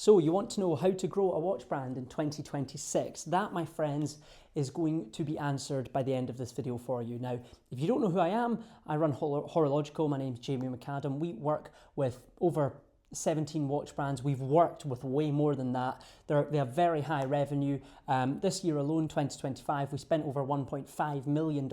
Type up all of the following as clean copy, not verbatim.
So you want to know how to grow a watch brand in 2026. That, my friends, is going to be answered by the end of this video for you. Now, if you don't know who I am, I run HOROLOGIKAL. My name's Jamie McAdam. We work with over 17 watch brands. We've worked with way more than that. They have very high revenue. This year alone, 2025, we spent over $1.5 million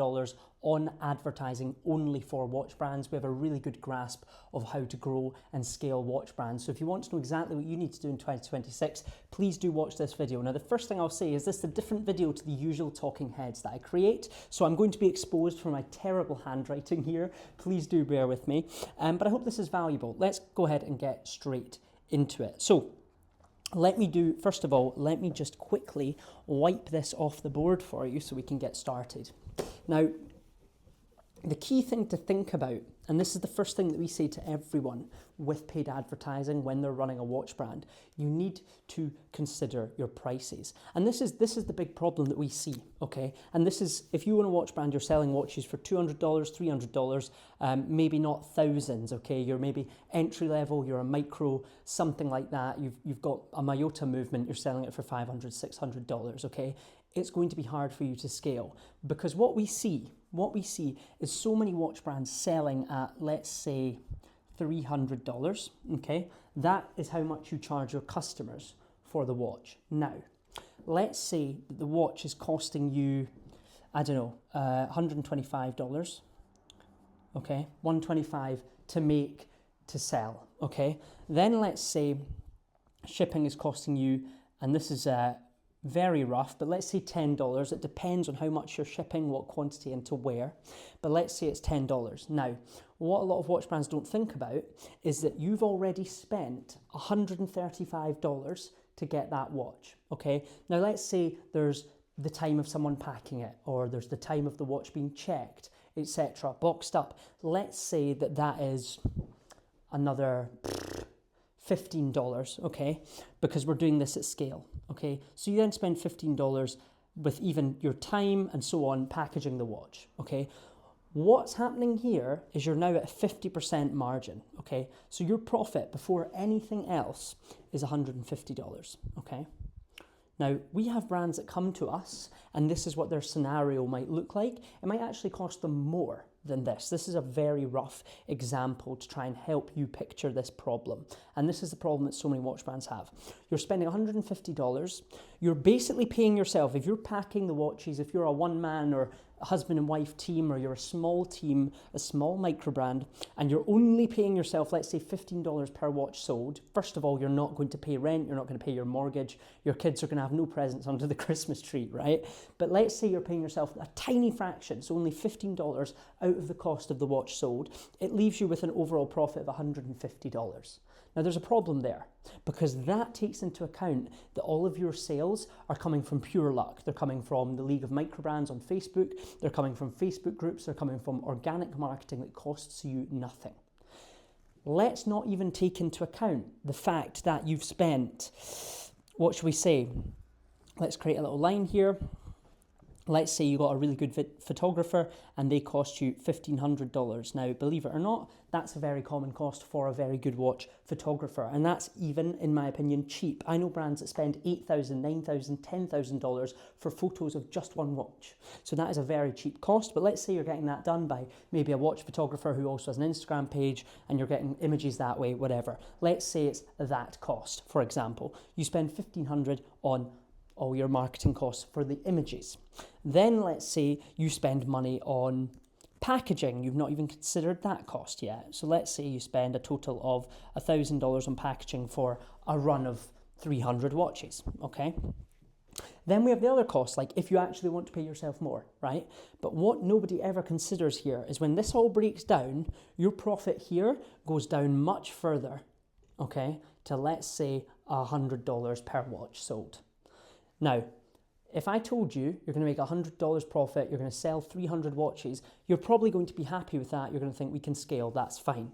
on advertising only for watch brands. We have a really good grasp of how to grow and scale watch brands. So if you want to know exactly what you need to do in 2026, please do watch this video. Now, the first thing I'll say is this is a different video to the usual talking heads that I create. So I'm going to be exposed for my terrible handwriting here. Please do bear with me. But I hope this is valuable. Let's go ahead and get straight into it. So first of all, let me just quickly wipe this off the board for you so we can get started. Now, the key thing to think about, and this is the first thing that we say to everyone with paid advertising when they're running a watch brand, you need to consider your prices. And this is the big problem that we see, okay? And this is, if you own a watch brand, you're selling watches for $200, $300, maybe not thousands, okay? You're maybe entry level, you're a micro, something like that. You've got a Mayota movement, you're selling it for $500, $600, okay? It's going to be hard for you to scale because what we see is so many watch brands selling at, let's say, $300, okay? That is how much you charge your customers for the watch. Now, let's say that the watch is costing you, I don't know, $125, okay? $125 to make, to sell, okay? Then let's say shipping is costing you, and this is very rough, but let's say $10. It depends on how much you're shipping, what quantity and to where, but let's say it's $10. Now, what a lot of watch brands don't think about is that you've already spent $135 to get that watch, okay? Now, let's say there's the time of someone packing it, or there's the time of the watch being checked, etc., boxed up. Let's say that is another $15, okay? Because we're doing this at scale, okay? So you then spend $15 with even your time and so on packaging the watch, okay? What's happening here is you're now at a 50% margin, okay? So your profit before anything else is $150, okay? Now, we have brands that come to us and this is what their scenario might look like. It might actually cost them more than this. This is a very rough example to try and help you picture this problem. And this is the problem that so many watch brands have. You're spending $150. You're basically paying yourself. If you're packing the watches, if you're a one-man or a husband and wife team, or you're a small team, a small micro brand, and you're only paying yourself, let's say $15 per watch sold, first of all, you're not going to pay rent, you're not going to pay your mortgage, your kids are going to have no presents under the Christmas tree, right? But let's say you're paying yourself a tiny fraction, so only $15 out of the cost of the watch sold. It leaves you with an overall profit of $150. Now, there's a problem there because that takes into account that all of your sales are coming from pure luck. They're coming from the League of Microbrands on Facebook. They're coming from Facebook groups. They're coming from organic marketing that costs you nothing. Let's not even take into account the fact that you've spent, what should we say? Let's create a little line here. Let's say you got a really good photographer and they cost you $1,500. Now, believe it or not, that's a very common cost for a very good watch photographer. And that's even, in my opinion, cheap. I know brands that spend $8,000, $9,000, $10,000 for photos of just one watch. So that is a very cheap cost. But let's say you're getting that done by maybe a watch photographer who also has an Instagram page and you're getting images that way, whatever. Let's say it's that cost, for example. You spend $1,500 on all your marketing costs for the images. Then let's say you spend money on packaging. You've not even considered that cost yet. So let's say you spend a total of $1,000 on packaging for a run of 300 watches, okay? Then we have the other costs, like if you actually want to pay yourself more, right? But what nobody ever considers here is when this all breaks down, your profit here goes down much further, okay, to let's say $100 per watch sold. Now, if I told you you're going to make $100 profit, you're going to sell 300 watches, you're probably going to be happy with that. You're going to think we can scale, that's fine.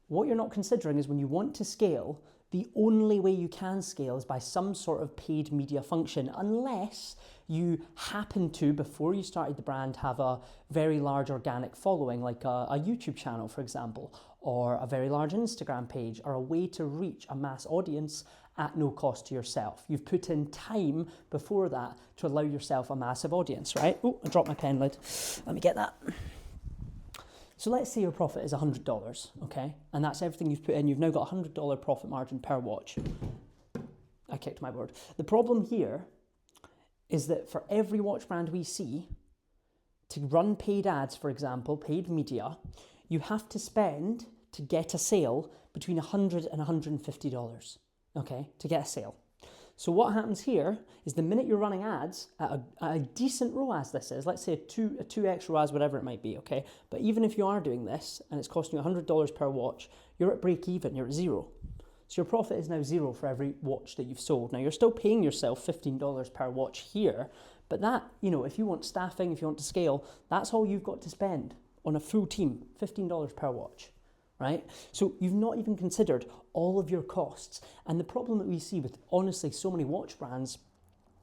What you're not considering is when you want to scale, the only way you can scale is by some sort of paid media function, unless you happen to, before you started the brand, have a very large organic following, like a YouTube channel, for example, or a very large Instagram page, or a way to reach a mass audience at no cost to yourself. You've put in time before that to allow yourself a massive audience, right? Oh, I dropped my pen lid. Let me get that. So let's say your profit is $100, okay? And that's everything you've put in. You've now got a $100 profit margin per watch. I kicked my board. The problem here is that for every watch brand we see, to run paid ads, for example, paid media, you have to spend to get a sale between $100 and $150, okay, to get a sale. So what happens here is the minute you're running ads at a decent ROAS, this is, let's say a 2x ROAS, whatever it might be, okay? But even if you are doing this and it's costing you $100 per watch, you're at break even, you're at zero. So your profit is now zero for every watch that you've sold. Now you're still paying yourself $15 per watch here, but that, if you want staffing, if you want to scale, that's all you've got to spend on a full team, $15 per watch. Right? So you've not even considered all of your costs. And the problem that we see with, honestly, so many watch brands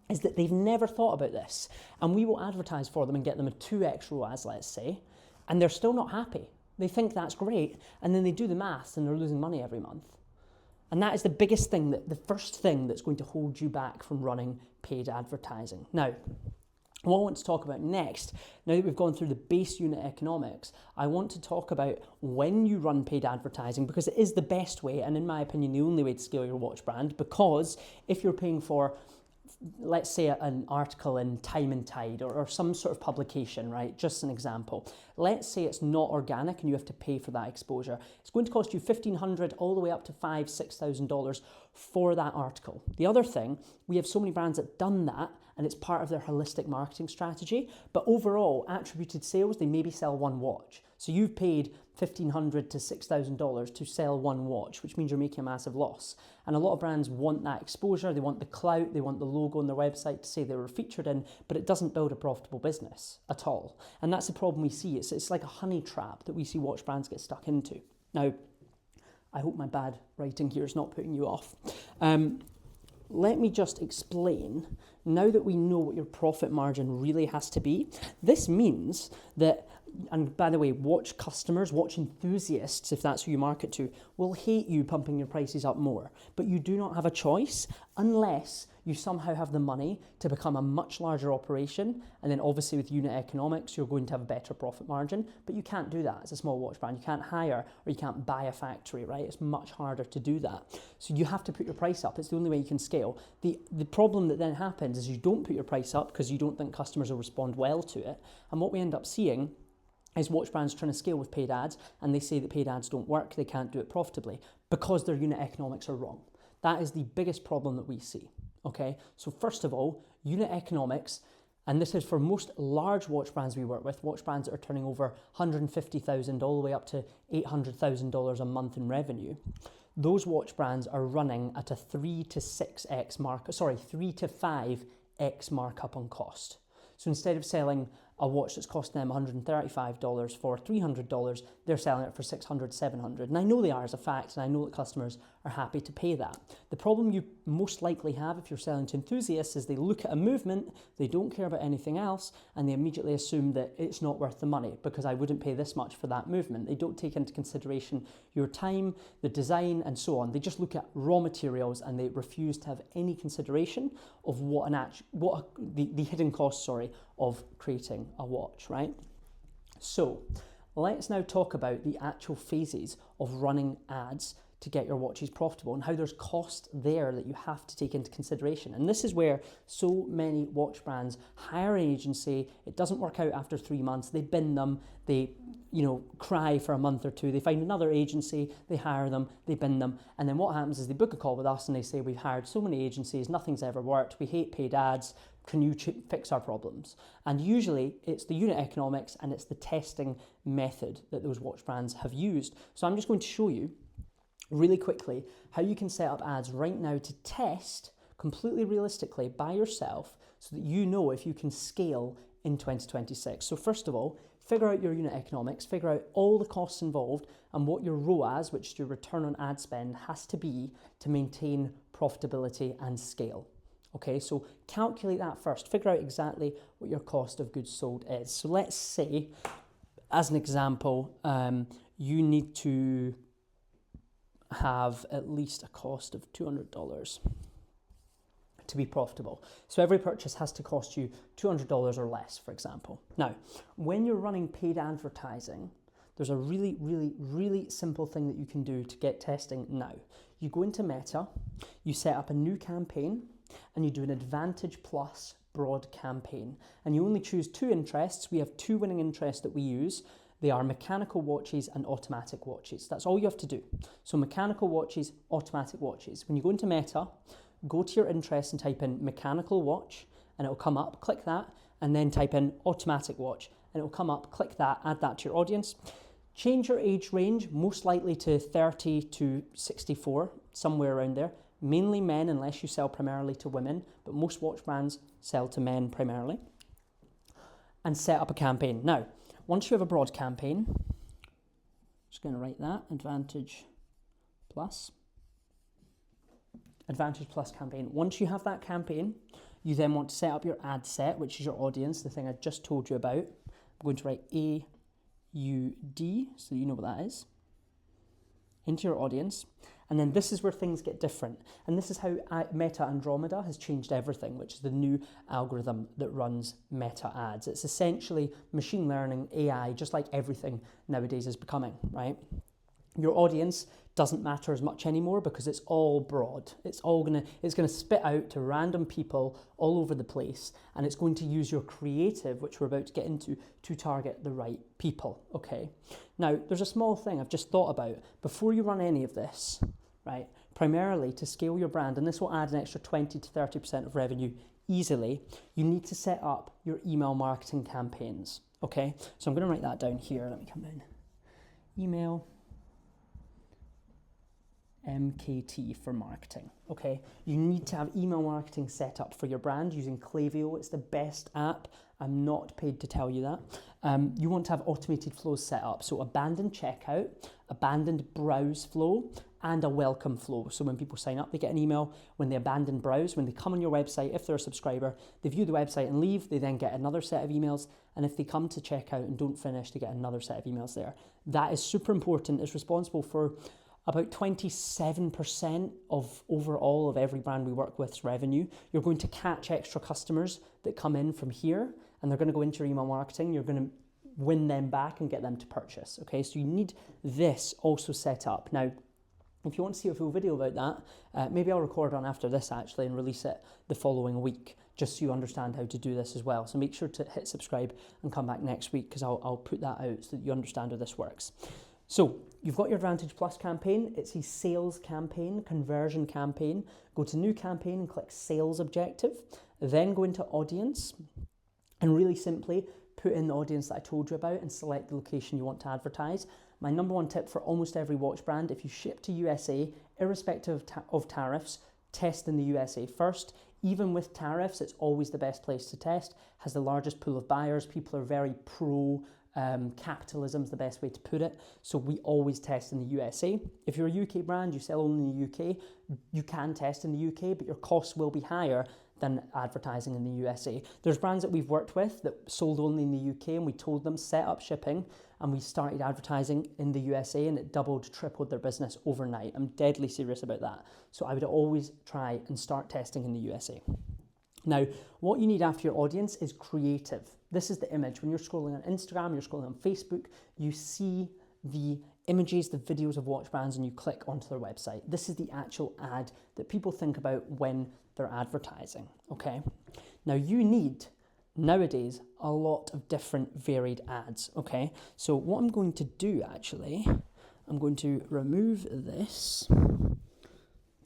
is that they've never thought about this. And we will advertise for them and get them a 2x ROAS, let's say, and they're still not happy. They think that's great, and then they do the maths and they're losing money every month. And that is the biggest thing, the first thing that's going to hold you back from running paid advertising. Now, what I want to talk about next, now that we've gone through the base unit economics, I want to talk about when you run paid advertising, because it is the best way, and in my opinion, the only way to scale your watch brand. Because if you're paying for, let's say, an article in Time and Tide or some sort of publication, right? Just an example. Let's say it's not organic and you have to pay for that exposure. It's going to cost you $1,500 all the way up to $5,000, $6,000 for that article. The other thing, we have so many brands that have done that, and it's part of their holistic marketing strategy. But overall, attributed sales, they maybe sell one watch. So you've paid $1,500 to $6,000 to sell one watch, which means you're making a massive loss. And a lot of brands want that exposure, they want the clout, they want the logo on their website to say they were featured in, but it doesn't build a profitable business at all. And that's the problem we see. It's like a honey trap that we see watch brands get stuck into. Now, I hope my bad writing here is not putting you off. Let me just explain, now that we know what your profit margin really has to be, this means that, and by the way, watch customers, watch enthusiasts, if that's who you market to, will hate you pumping your prices up more. But you do not have a choice unless you somehow have the money to become a much larger operation. And then obviously with unit economics, you're going to have a better profit margin, but you can't do that as a small watch brand. You can't hire or you can't buy a factory, right? It's much harder to do that. So you have to put your price up. It's the only way you can scale. The problem that then happens is you don't put your price up because you don't think customers will respond well to it. And what we end up seeing is watch brands trying to scale with paid ads, and they say that paid ads don't work, they can't do it profitably because their unit economics are wrong. That is the biggest problem that we see, okay? So first of all, unit economics, and this is for most large watch brands we work with, watch brands that are turning over $150,000 all the way up to $800,000 a month in revenue. Those watch brands are running at a 3 to 5x markup on cost. So instead of selling a watch that's costing them $135 for $300, they're selling it for $600, $700. And I know they are as a fact, and I know that customers are happy to pay that. The problem you most likely have if you're selling to enthusiasts is they look at a movement, they don't care about anything else, and they immediately assume that it's not worth the money because I wouldn't pay this much for that movement. They don't take into consideration your time, the design, and so on. They just look at raw materials and they refuse to have any consideration of the hidden costs, of creating a watch, right? So let's now talk about the actual phases of running ads to get your watches profitable and how there's cost there that you have to take into consideration. And this is where so many watch brands hire an agency, it doesn't work out after 3 months, they bin them, they cry for a month or two, they find another agency, they hire them, they bin them, and then what happens is they book a call with us and they say, we've hired so many agencies, nothing's ever worked, we hate paid ads, can you fix our problems? And usually it's the unit economics and it's the testing method that those watch brands have used. So I'm just going to show you really quickly how you can set up ads right now to test completely realistically by yourself so that you know if you can scale in 2026. So first of all, figure out your unit economics, figure out all the costs involved and what your ROAS, which is your return on ad spend, has to be to maintain profitability and scale. Okay, so calculate that first. Figure out exactly what your cost of goods sold is. So let's say, as an example, you need to, have at least a cost of $200 to be profitable. So every purchase has to cost you $200 or less, for example. Now, when you're running paid advertising, there's a really, really, really simple thing that you can do to get testing now. You go into Meta, you set up a new campaign, and you do an Advantage Plus broad campaign. And you only choose 2 interests. We have 2 winning interests that we use. They are mechanical watches and automatic watches. That's all you have to do. So mechanical watches, automatic watches. When you go into Meta, go to your interests and type in mechanical watch, and it'll come up. Click that, and then type in automatic watch, and it'll come up. Click that, add that to your audience. Change your age range, most likely to 30 to 64, somewhere around there. Mainly men, unless you sell primarily to women, but most watch brands sell to men primarily. And set up a campaign. Now, once you have a broad campaign, just going to write that, Advantage Plus campaign. Once you have that campaign, you then want to set up your ad set, which is your audience, the thing I just told you about. I'm going to write AUD, so you know what that is, into your audience. And then this is where things get different. And this is how Meta Andromeda has changed everything, which is the new algorithm that runs Meta ads. It's essentially machine learning, AI, just like everything nowadays is becoming, right? Your audience doesn't matter as much anymore because it's all broad. It's gonna spit out to random people all over the place, and it's going to use your creative, which we're about to get into, to target the right people, okay? Now, there's a small thing I've just thought about. Before you run any of this, right, primarily to scale your brand, and this will add an extra 20 to 30% of revenue easily, you need to set up your email marketing campaigns, okay? So I'm gonna write that down here. Let me come down. Email MKT for marketing, okay? You need to have email marketing set up for your brand using Klaviyo. It's the best app. I'm not paid to tell you that. You want to have automated flows set up. So abandoned checkout, abandoned browse flow, and a welcome flow. So when people sign up, they get an email. When they abandon browse, when they come on your website, if they're a subscriber, they view the website and leave, they then get another set of emails. And if they come to checkout and don't finish, they get another set of emails there. That is super important. It's responsible for about 27% of overall of every brand we work with's revenue. You're going to catch extra customers that come in from here, and they're going to go into your email marketing. You're going to win them back and get them to purchase, okay? So you need this also set up. Now, if you want to see a full video about that, maybe I'll record one after this actually and release it the following week, just so you understand how to do this as well. So make sure to hit subscribe and come back next week, because I'll put that out so that you understand how this works. So you've got your Advantage Plus campaign. It's a sales campaign, conversion campaign. Go to new campaign and click sales objective. Then go into audience and really simply put in the audience that I told you about and select the location you want to advertise. My number 1 tip for almost every watch brand, if you ship to USA, irrespective of tariffs, test in the USA first. Even with tariffs, it's always the best place to test. Has the largest pool of buyers. People are very pro capitalism is the best way to put it. So we always test in the USA. If you're a UK brand, you sell only in the UK, you can test in the UK, but your costs will be higher than advertising in the USA. There's brands that we've worked with that sold only in the UK, and we told them set up shipping, and we started advertising in the USA, and it doubled, tripled their business overnight. I'm deadly serious about that. So I would always try and start testing in the USA. Now, what you need after your audience is creative. This is the image. When you're scrolling on Instagram, you're scrolling on Facebook, you see the images, the videos of watch brands, and you click onto their website. This is the actual ad that people think about when they're advertising, okay? Now, you need, nowadays, a lot of different varied ads, okay? So what I'm going to do, actually, I'm going to remove this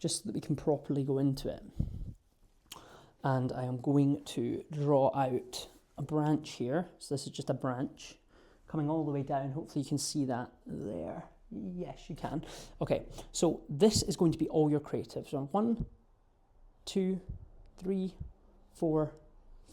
just so that we can properly go into it. And I am going to draw out a branch here. So this is just a branch coming all the way down. Hopefully you can see that there. Yes, you can. Okay, so this is going to be all your creative. So 1, 2, 3, 4,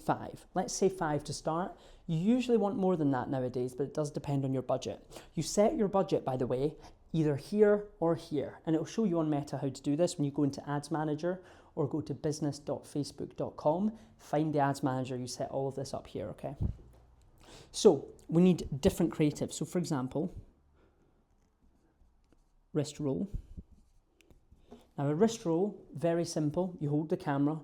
5. Let's say 5 to start. You usually want more than that nowadays, but it does depend on your budget. You set your budget, by the way, either here or here. And it will show you on Meta how to do this when you go into Ads Manager, or go to business.facebook.com, find the ads manager, you set all of this up here, okay? So we need different creatives. So for example, wrist roll, Now a wrist roll, very simple. You hold the camera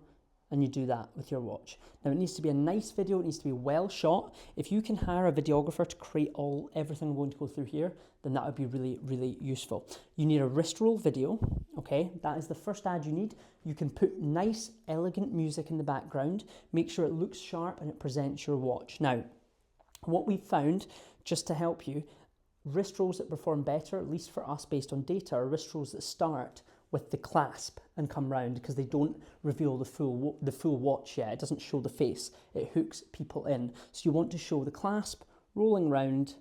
and you do that with your watch. Now it needs to be a nice video, it needs to be well shot. If you can hire a videographer to create everything I'm going to go through here, then that would be really, really useful. You need a wrist roll video, okay? That is the first ad you need. You can put nice, elegant music in the background, make sure it looks sharp and it presents your watch. Now, what we've found, just to help you, wrist rolls that perform better, at least for us based on data, are wrist rolls that start with the clasp and come round because they don't reveal the full watch yet. It doesn't show the face. It hooks people in. So you want to show the clasp rolling round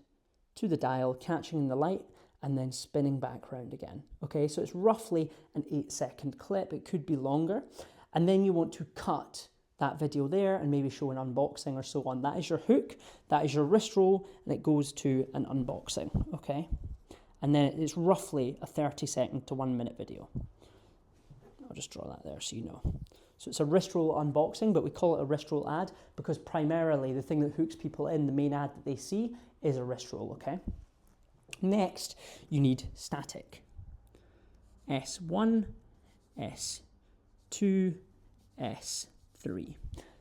to the dial, catching in the light, and then spinning back round again. Okay, so it's roughly an 8-second clip. It could be longer. And then you want to cut that video there and maybe show an unboxing or so on. That is your hook, that is your wrist roll, and it goes to an unboxing, okay? And then it's roughly a 30-second to 1 minute video. I'll just draw that there so you know. So it's a wrist roll unboxing, but we call it a wrist roll ad because primarily the thing that hooks people in, the main ad that they see, is a wrist roll, okay? Next, you need static. S1, S2, S3.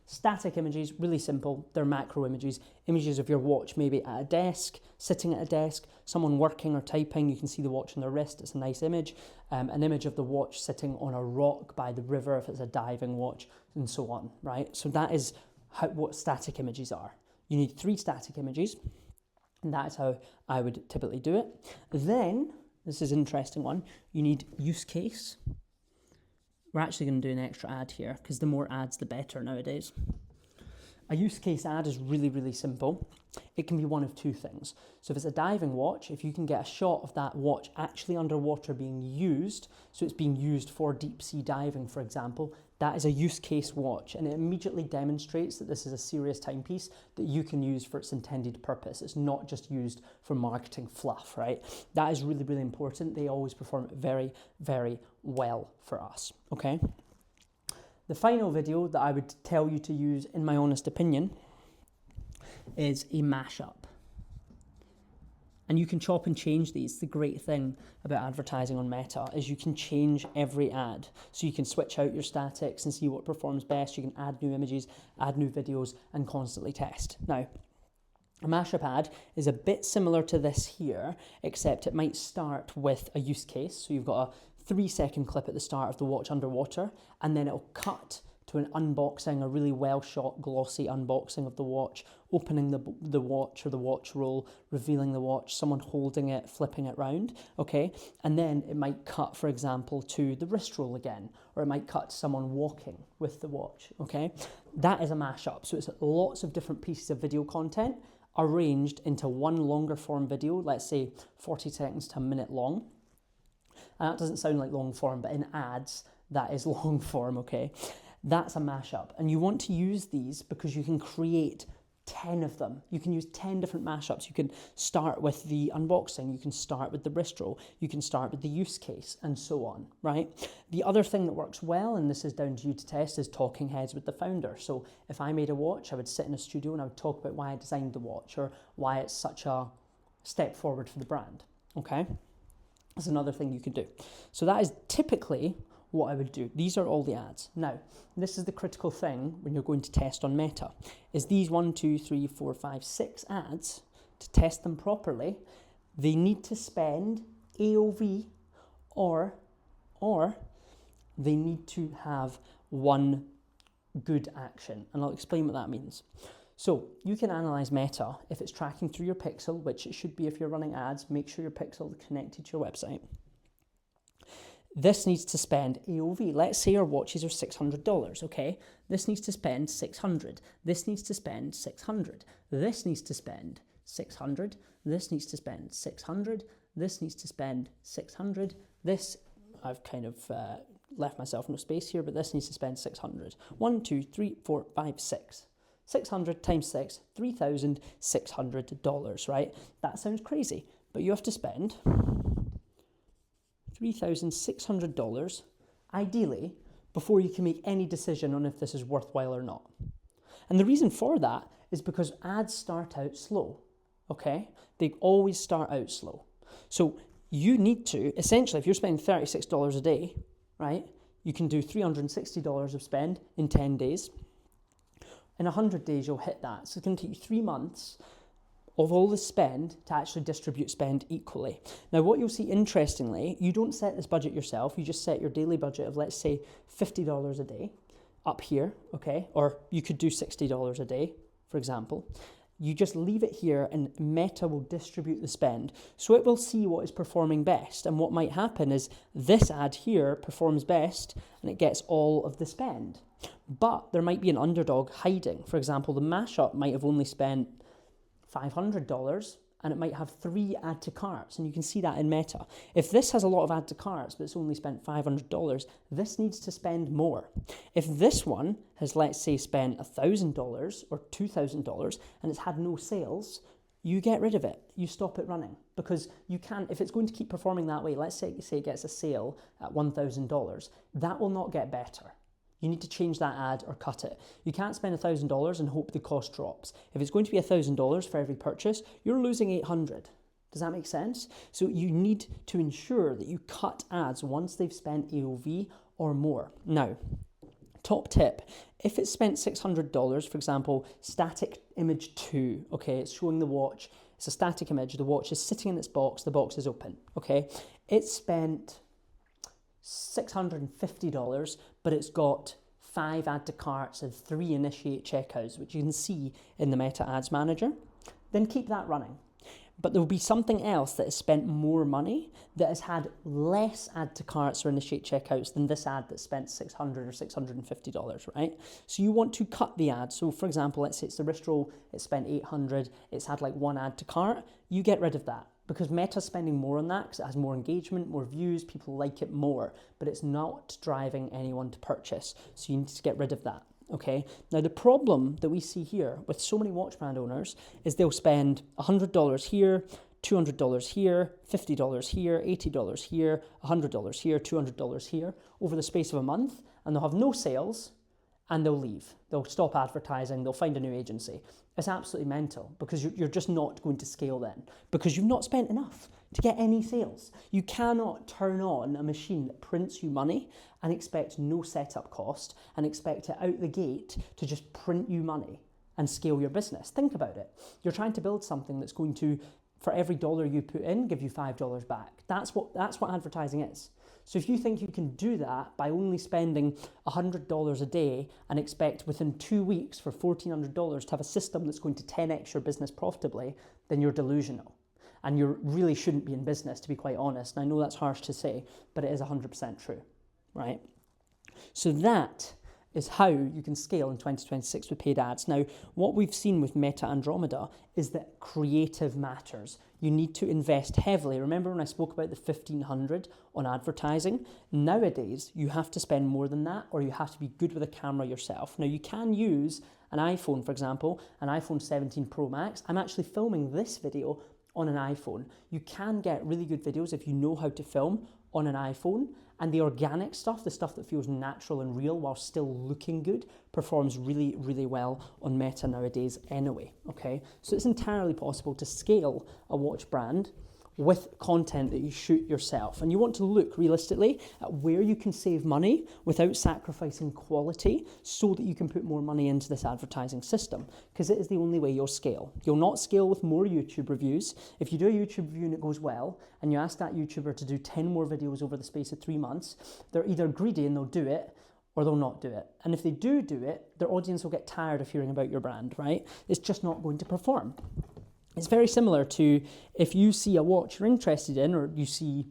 Static images, really simple. They're macro images. Images of your watch, maybe at a desk, sitting at a desk, someone working or typing. You can see the watch on their wrist. It's a nice image. An image of the watch sitting on a rock by the river if it's a diving watch, and so on, right? So that is what static images are. You need 3 static images, and that's how I would typically do it. Then, this is an interesting one, you need use case. We're actually going to do an extra ad here because the more ads, the better nowadays. A use case ad is really, really simple. It can be one of 2 things. So if it's a diving watch, if you can get a shot of that watch actually underwater being used, so it's being used for deep sea diving, for example, that is a use case watch, and it immediately demonstrates that this is a serious timepiece that you can use for its intended purpose. It's not just used for marketing fluff, right? That is really, really important. They always perform very, very well for us, okay? The final video that I would tell you to use, in my honest opinion, is a mashup. And you can chop and change these. The great thing about advertising on Meta is you can change every ad. So you can switch out your statics and see what performs best. You can add new images, add new videos, and constantly test. Now, a mashup ad is a bit similar to this here, except it might start with a use case. So you've got a 3-second clip at the start of the watch underwater, and then it'll cut to an unboxing, a really well-shot, glossy unboxing of the watch, opening the watch or the watch roll, revealing the watch, someone holding it, flipping it round, okay? And then it might cut, for example, to the wrist roll again, or it might cut to someone walking with the watch, okay? That is a mashup. So it's lots of different pieces of video content arranged into one longer form video, let's say 40 seconds to a minute long. And that doesn't sound like long form, but in ads, that is long form, okay? That's a mashup. And you want to use these because you can create 10 of them. You can use 10 different mashups. You can start with the unboxing, you can start with the wrist roll, you can start with the use case, and so on, right? The other thing that works well, and this is down to you to test, is talking heads with the founder. So if I made a watch, I would sit in a studio and I would talk about why I designed the watch or why it's such a step forward for the brand, okay? That's another thing you can do. So that is typically what I would do. These are all the ads. Now, this is the critical thing when you're going to test on Meta, is these 1, 2, 3, 4, 5, 6 ads, to test them properly, they need to spend AOV or they need to have one good action. And I'll explain what that means. So you can analyze Meta if it's tracking through your pixel, which it should be if you're running ads. Make sure your pixel is connected to your website. This needs to spend AOV. Let's say our watches are $600, okay? This needs to spend 600. This needs to spend 600. This needs to spend 600. This needs to spend 600. This needs to spend 600. This, I've kind of left myself no space here, but this needs to spend 600. 1, 2, 3, 4, 5, 6. 600 times 6, $3,600, right? That sounds crazy, but you have to spend $3,600, ideally, before you can make any decision on if this is worthwhile or not. And the reason for that is because ads start out slow, okay? They always start out slow. So you need to, essentially, if you're spending $36 a day, right? You can do $360 of spend in 10 days. In 100 days, you'll hit that. So it's going to take you 3 months of all the spend to actually distribute spend equally. Now, what you'll see, interestingly, you don't set this budget yourself. You just set your daily budget of, let's say, $50 a day up here, okay? Or you could do $60 a day, for example. You just leave it here and Meta will distribute the spend. So it will see what is performing best. And what might happen is this ad here performs best and it gets all of the spend. But there might be an underdog hiding. For example, the mashup might have only spent $500 and it might have 3 add to carts, and you can see that in Meta. If this has a lot of add to carts but it's only spent $500, this needs to spend more. If this one has, let's say, spent $1,000 or $2,000 and it's had no sales, you get rid of it. You stop it running, because you can't, if it's going to keep performing that way, let's say it gets a sale at $1,000, that will not get better. You need to change that ad or cut it. You can't spend $1,000 and hope the cost drops. If it's going to be $1,000 for every purchase, you're losing $800. Does that make sense? So you need to ensure that you cut ads once they've spent AOV or more. Now, top tip, if it's spent $600, for example, static image 2, okay, it's showing the watch, it's a static image, the watch is sitting in its box, the box is open, okay? It's spent $650, but it's got 5 add to carts and 3 initiate checkouts, which you can see in the Meta Ads Manager. Then keep that running. But there will be something else that has spent more money, that has had less add to carts or initiate checkouts than this ad that spent $600 or $650, right? So you want to cut the ad. So for example, let's say it's the wrist roll, it spent $800, it's had like 1 add to cart, you get rid of that. Because Meta's spending more on that because it has more engagement, more views, people like it more, but it's not driving anyone to purchase. So you need to get rid of that, okay? Now the problem that we see here with so many watch brand owners is they'll spend $100 here, $200 here, $50 here, $80 here, $100 here, $200 here over the space of a month, and they'll have no sales and they'll leave. They'll stop advertising, they'll find a new agency. It's absolutely mental, because you're just not going to scale then, because you've not spent enough to get any sales. You cannot turn on a machine that prints you money and expect no setup cost and expect it out the gate to just print you money and scale your business. Think about it. You're trying to build something that's going to, for every dollar you put in, give you $5 back. That's what advertising is. So if you think you can do that by only spending $100 a day and expect within 2 weeks for $1,400 to have a system that's going to 10x your business profitably, then you're delusional. And you really shouldn't be in business, to be quite honest. And I know that's harsh to say, but it is 100% true, right? So that is how you can scale in 2026 with paid ads. Now, what we've seen with Meta Andromeda is that creative matters. You need to invest heavily. Remember when I spoke about the $1,500 on advertising? Nowadays, you have to spend more than that, or you have to be good with a camera yourself. Now, you can use an iPhone, for example, an iPhone 17 Pro Max. I'm actually filming this video on an iPhone. You can get really good videos if you know how to film on an iPhone, and the organic stuff, the stuff that feels natural and real while still looking good, performs really, really well on Meta nowadays anyway, okay? So it's entirely possible to scale a watch brand with content that you shoot yourself. And you want to look realistically at where you can save money without sacrificing quality so that you can put more money into this advertising system, because it is the only way you'll scale. You'll not scale with more YouTube reviews. If you do a YouTube review and it goes well, and you ask that YouTuber to do 10 more videos over the space of 3 months, they're either greedy and they'll do it, or they'll not do it. And if they do it, their audience will get tired of hearing about your brand, right? It's just not going to perform. It's very similar to if you see a watch you're interested in, or you see,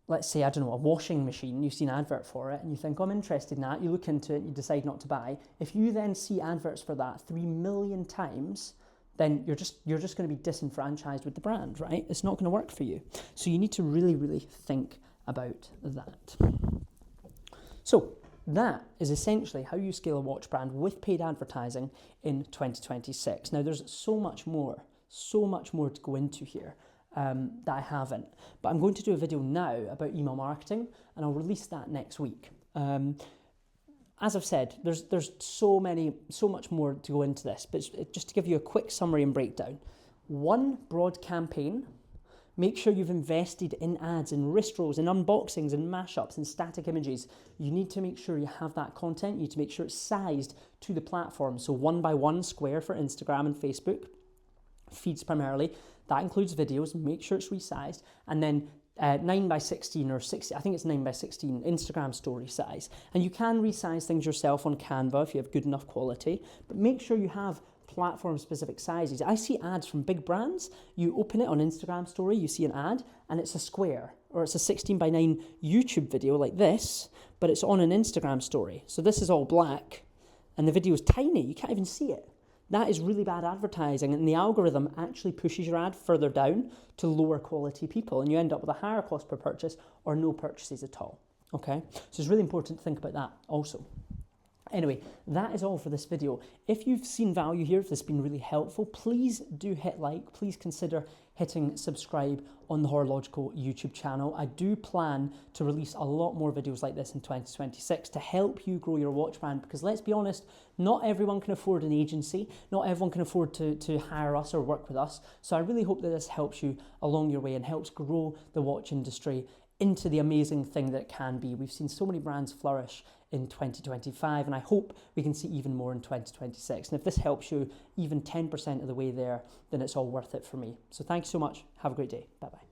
let's say, I don't know, a washing machine, you see an advert for it and you think, oh, I'm interested in that, you look into it, you decide not to buy. If you then see adverts for that 3 million times, then you're just going to be disenfranchised with the brand, right? It's not going to work for you. So you need to really, really think about that. So that is essentially how you scale a watch brand with paid advertising in 2026. Now, there's so much more to go into here that I haven't. But I'm going to do a video now about email marketing, and I'll release that next week. As I've said, there's so much more to go into this, but just to give you a quick summary and breakdown. 1 broad campaign Make sure you've invested in ads, in wrist rolls, in unboxings, in mashups, in static images. You need to make sure you have that content. You need to make sure it's sized to the platform. So 1x1 square for Instagram and Facebook, feeds primarily. That includes videos. Make sure it's resized. And then 9x16 or 60, I think it's 9x16 Instagram story size. And you can resize things yourself on Canva if you have good enough quality, but make sure you have platform specific sizes. I see ads from big brands. You open it on Instagram story, you see an ad and it's a square, or it's a 16:9 YouTube video like this, but it's on an Instagram story. So this is all black and the video is tiny. You can't even see it. That is really bad advertising, and the algorithm actually pushes your ad further down to lower quality people, and you end up with a higher cost per purchase or no purchases at all. Okay, so it's really important to think about that also. Anyway, that is all for this video. If you've seen value here, if this has been really helpful, please do hit like. Please consider hitting subscribe on the Horological YouTube channel. I do plan to release a lot more videos like this in 2026 to help you grow your watch brand, because let's be honest, not everyone can afford an agency. Not everyone can afford to hire us or work with us. So I really hope that this helps you along your way and helps grow the watch industry into the amazing thing that it can be. We've seen so many brands flourish in 2025, and I hope we can see even more in 2026. And if this helps you even 10% of the way there, then it's all worth it for me. So thank you so much. Have a great day. Bye-bye.